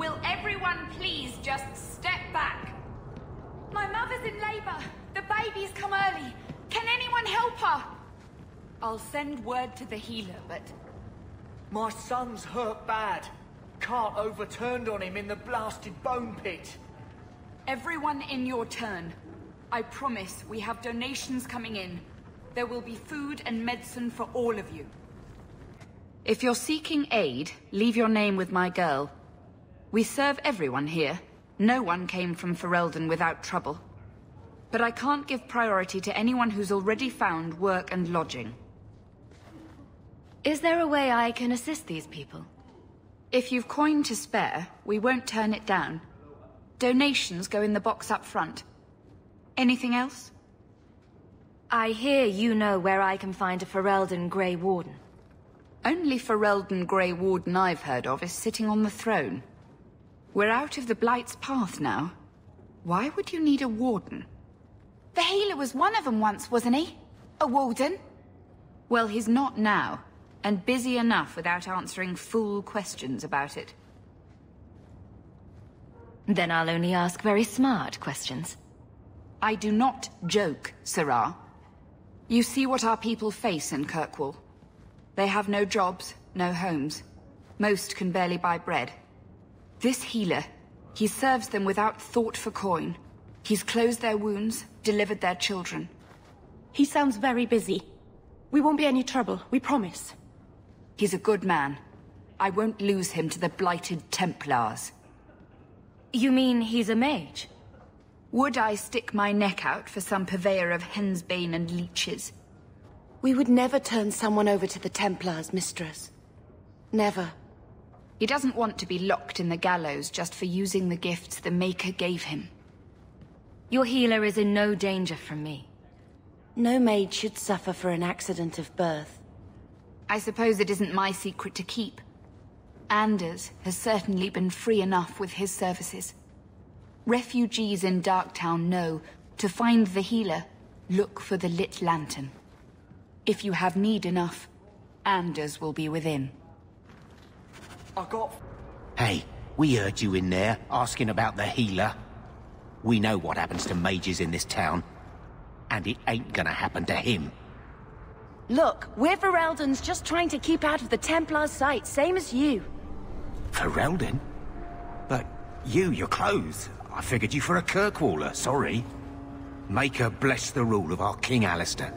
Will everyone please just step back? My mother's in labor. The baby's come early. Can anyone help her? I'll send word to the healer, but... My son's hurt bad. Cart overturned on him in the blasted bone pit. Everyone in your turn. I promise we have donations coming in. There will be food and medicine for all of you. If you're seeking aid, leave your name with my girl. We serve everyone here. No one came from Ferelden without trouble. But I can't give priority to anyone who's already found work and lodging. Is there a way I can assist these people? If you've coin to spare, we won't turn it down. Donations go in the box up front. Anything else? I hear you know where I can find a Ferelden Grey Warden. Only Ferelden Grey Warden I've heard of is sitting on the throne. We're out of the Blight's path now. Why would you need a warden? The healer was one of them once, wasn't he? A warden? Well, he's not now, and busy enough without answering fool questions about it. Then I'll only ask very smart questions. I do not joke, Sirrah. You see what our people face in Kirkwall. They have no jobs, no homes. Most can barely buy bread. This healer, he serves them without thought for coin. He's closed their wounds, delivered their children. He sounds very busy. We won't be any trouble, we promise. He's a good man. I won't lose him to the blighted Templars. You mean he's a mage? Would I stick my neck out for some purveyor of hensbane and leeches? We would never turn someone over to the Templars, mistress. Never. He doesn't want to be locked in the gallows just for using the gifts the Maker gave him. Your healer is in no danger from me. No maid should suffer for an accident of birth. I suppose it isn't my secret to keep. Anders has certainly been free enough with his services. Refugees in Darktown know, to find the healer, look for the lit lantern. If you have need enough, Anders will be within. Hey, we heard you in there, asking about the healer. We know what happens to mages in this town. And it ain't gonna happen to him. Look, we're Fereldans just trying to keep out of the Templars' sight, same as you. Ferelden? But you're clothes. I figured you for a Kirkwaller, sorry. Maker bless the rule of our King Alistair.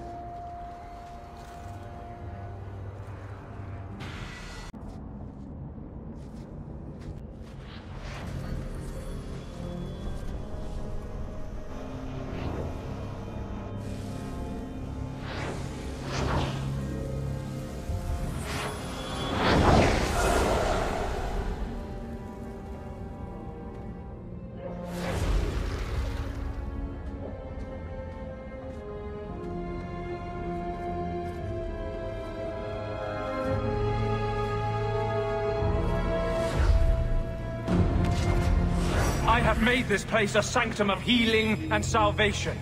I have made this place a sanctum of healing and salvation.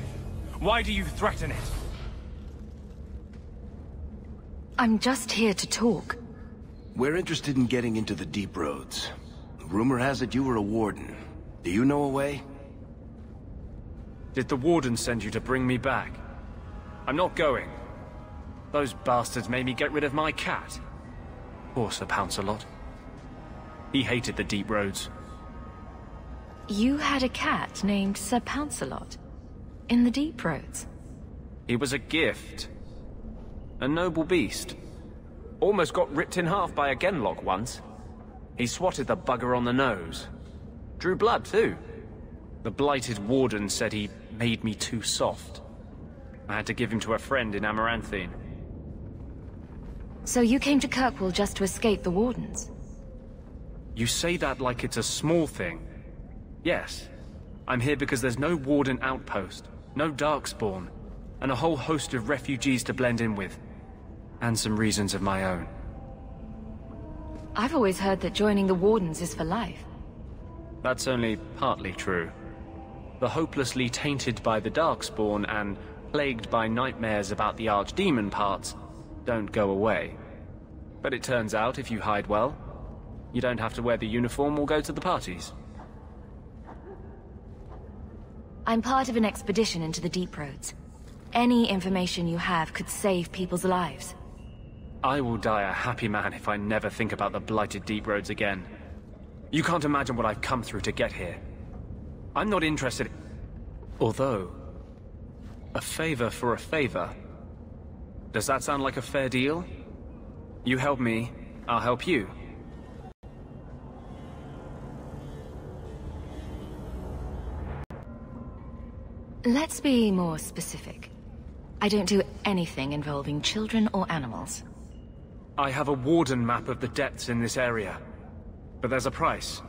Why do you threaten it? I'm just here to talk. We're interested in getting into the Deep Roads. Rumor has it you were a warden. Do you know a way? Did the warden send you to bring me back? I'm not going. Those bastards made me get rid of my cat. Poor Sir Pouncelot. He hated the Deep Roads. You had a cat named Sir Pouncelot in the Deep Roads. He was a gift. A noble beast. Almost got ripped in half by a Genlock once. He swatted the bugger on the nose. Drew blood, too. The blighted warden said he made me too soft. I had to give him to a friend in Amaranthine. So you came to Kirkwall just to escape the wardens? You say that like it's a small thing. Yes. I'm here because there's no warden outpost, no Darkspawn, and a whole host of refugees to blend in with. And some reasons of my own. I've always heard that joining the wardens is for life. That's only partly true. The hopelessly tainted by the Darkspawn and plagued by nightmares about the Archdemon parts don't go away. But it turns out if you hide well, You don't have to wear the uniform or go to the parties. I'm part of an expedition into the Deep Roads. Any information you have could save people's lives. I will die a happy man if I never think about the blighted Deep Roads again. You can't imagine what I've come through to get here. I'm not interested... Although... a favor for a favor. Does that sound like a fair deal? You help me, I'll help you. Let's be more specific. I don't do anything involving children or animals. I have a Warden map of the depths in this area. But there's a price.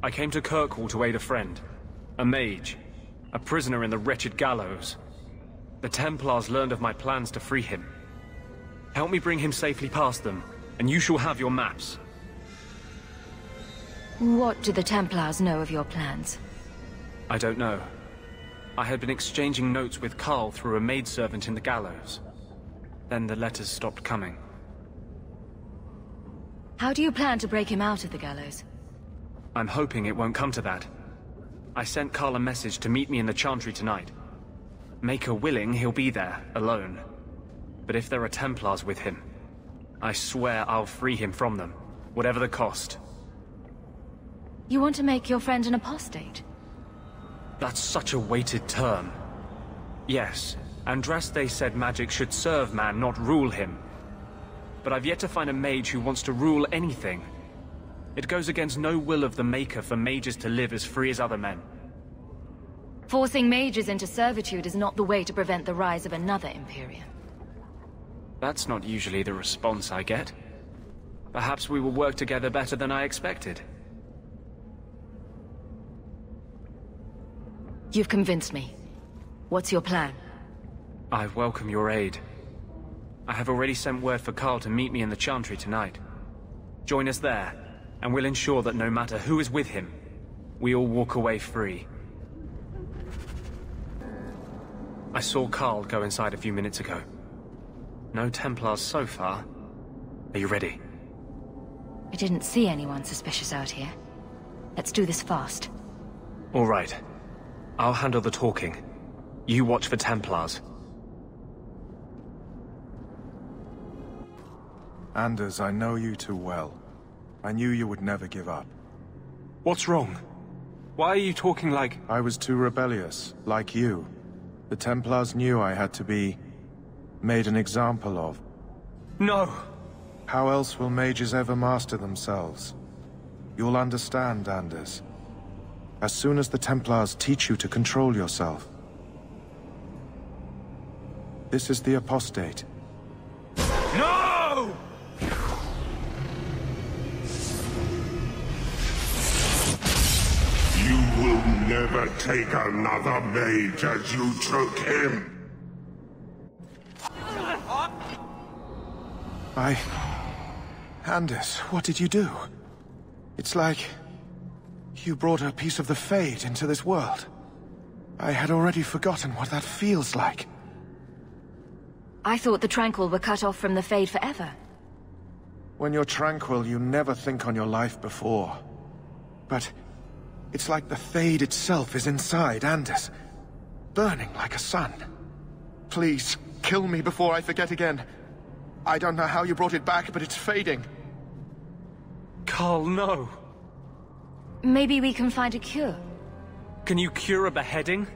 I came to Kirkwall to aid a friend. A mage. A prisoner in the wretched gallows. The Templars learned of my plans to free him. Help me bring him safely past them, and you shall have your maps. What do the Templars know of your plans? I don't know. I had been exchanging notes with Carl through a maidservant in the gallows. Then the letters stopped coming. How do you plan to break him out of the gallows? I'm hoping it won't come to that. I sent Carl a message to meet me in the Chantry tonight. Maker willing, he'll be there, alone. But if there are Templars with him, I swear I'll free him from them, whatever the cost. You want to make your friend an apostate? That's such a weighted term. Yes, Andraste said magic should serve man, not rule him. But I've yet to find a mage who wants to rule anything. It goes against no will of the Maker for mages to live as free as other men. Forcing mages into servitude is not the way to prevent the rise of another Imperium. That's not usually the response I get. Perhaps we will work together better than I expected. You've convinced me. What's your plan? I welcome your aid. I have already sent word for Carl to meet me in the Chantry tonight. Join us there, and we'll ensure that no matter who is with him, we all walk away free. I saw Carl go inside a few minutes ago. No Templars so far. Are you ready? I didn't see anyone suspicious out here. Let's do this fast. All right. I'll handle the talking. You watch for Templars. Anders, I know you too well. I knew you would never give up. What's wrong? Why are you talking like... I was too rebellious, like you. The Templars knew I had to be... made an example of. No! How else will mages ever master themselves? You'll understand, Anders. As soon as the Templars teach you to control yourself. This is the apostate. No! You will never take another mage as you took him. Anders, what did you do? It's like... you brought a piece of the Fade into this world. I had already forgotten what that feels like. I thought the Tranquil were cut off from the Fade forever. When you're tranquil, you never think on your life before. But... it's like the Fade itself is inside Anders. Burning like a sun. Please, kill me before I forget again. I don't know how you brought it back, but it's fading. Carl, no. Maybe we can find a cure. Can you cure a beheading?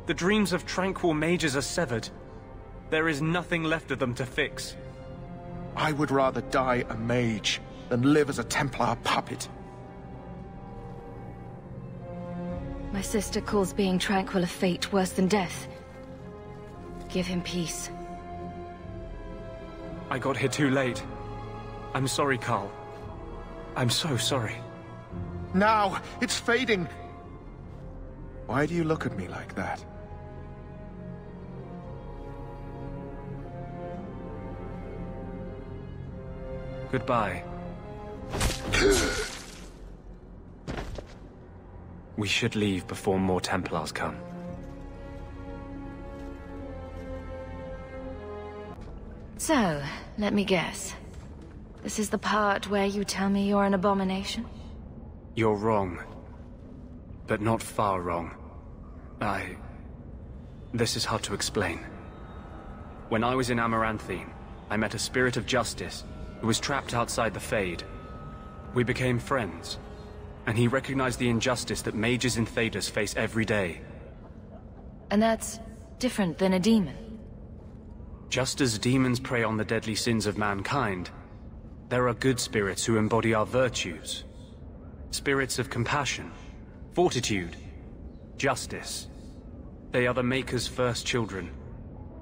The dreams of tranquil mages are severed. There is nothing left of them to fix. I would rather die a mage than live as a Templar puppet. My sister calls being tranquil a fate worse than death. Give him peace. I got here too late. I'm sorry, Carl. I'm so sorry. Now! It's fading! Why do you look at me like that? Goodbye. We should leave before more Templars come. So, let me guess. This is the part where you tell me you're an abomination? You're wrong. But not far wrong. This is hard to explain. When I was in Amaranthine, I met a spirit of justice who was trapped outside the Fade. We became friends, and he recognized the injustice that mages in Thedas face every day. And that's different than a demon? Just as demons prey on the deadly sins of mankind, there are good spirits who embody our virtues. Spirits of compassion, fortitude, justice. They are the Maker's first children,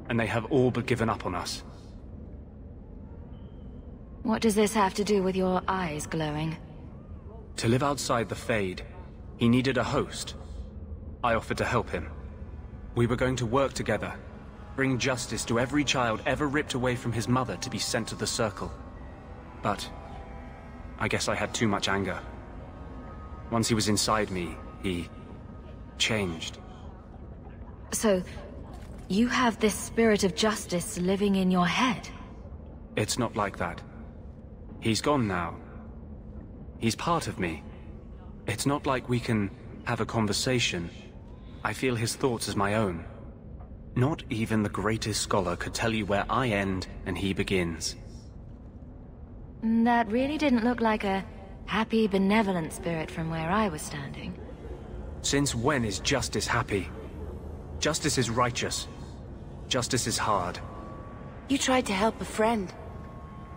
and they have all but given up on us. What does this have to do with your eyes glowing? To live outside the Fade, he needed a host. I offered to help him. We were going to work together, bring justice to every child ever ripped away from his mother to be sent to the Circle. But I guess I had too much anger. Once he was inside me, he changed. So, you have this spirit of justice living in your head? It's not like that. He's gone now. He's part of me. It's not like we can have a conversation. I feel his thoughts as my own. Not even the greatest scholar could tell you where I end and he begins. That really didn't look like a happy, benevolent spirit from where I was standing. Since when is justice happy? Justice is righteous. Justice is hard. You tried to help a friend.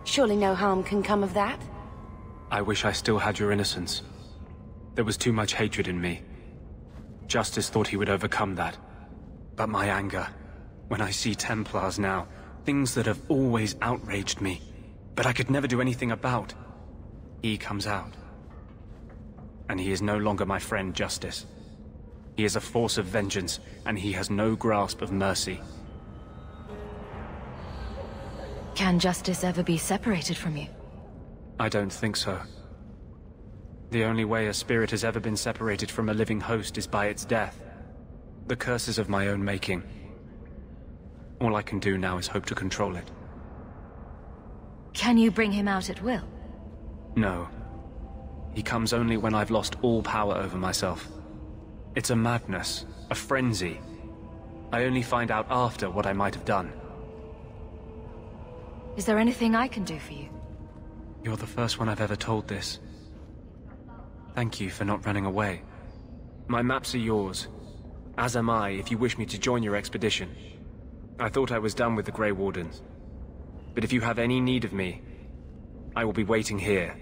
Surely no harm can come of that? I wish I still had your innocence. There was too much hatred in me. Justice thought he would overcome that. But my anger, when I see Templars now, things that have always outraged me, but I could never do anything about, he comes out. And he is no longer my friend, Justice. He is a force of vengeance, and he has no grasp of mercy. Can Justice ever be separated from you? I don't think so. The only way a spirit has ever been separated from a living host is by its death. The curse is of my own making. All I can do now is hope to control it. Can you bring him out at will? No. He comes only when I've lost all power over myself. It's a madness, a frenzy. I only find out after what I might have done. Is there anything I can do for you? You're the first one I've ever told this. Thank you for not running away. My maps are yours, as am I if you wish me to join your expedition. I thought I was done with the Grey Wardens. But if you have any need of me, I will be waiting here.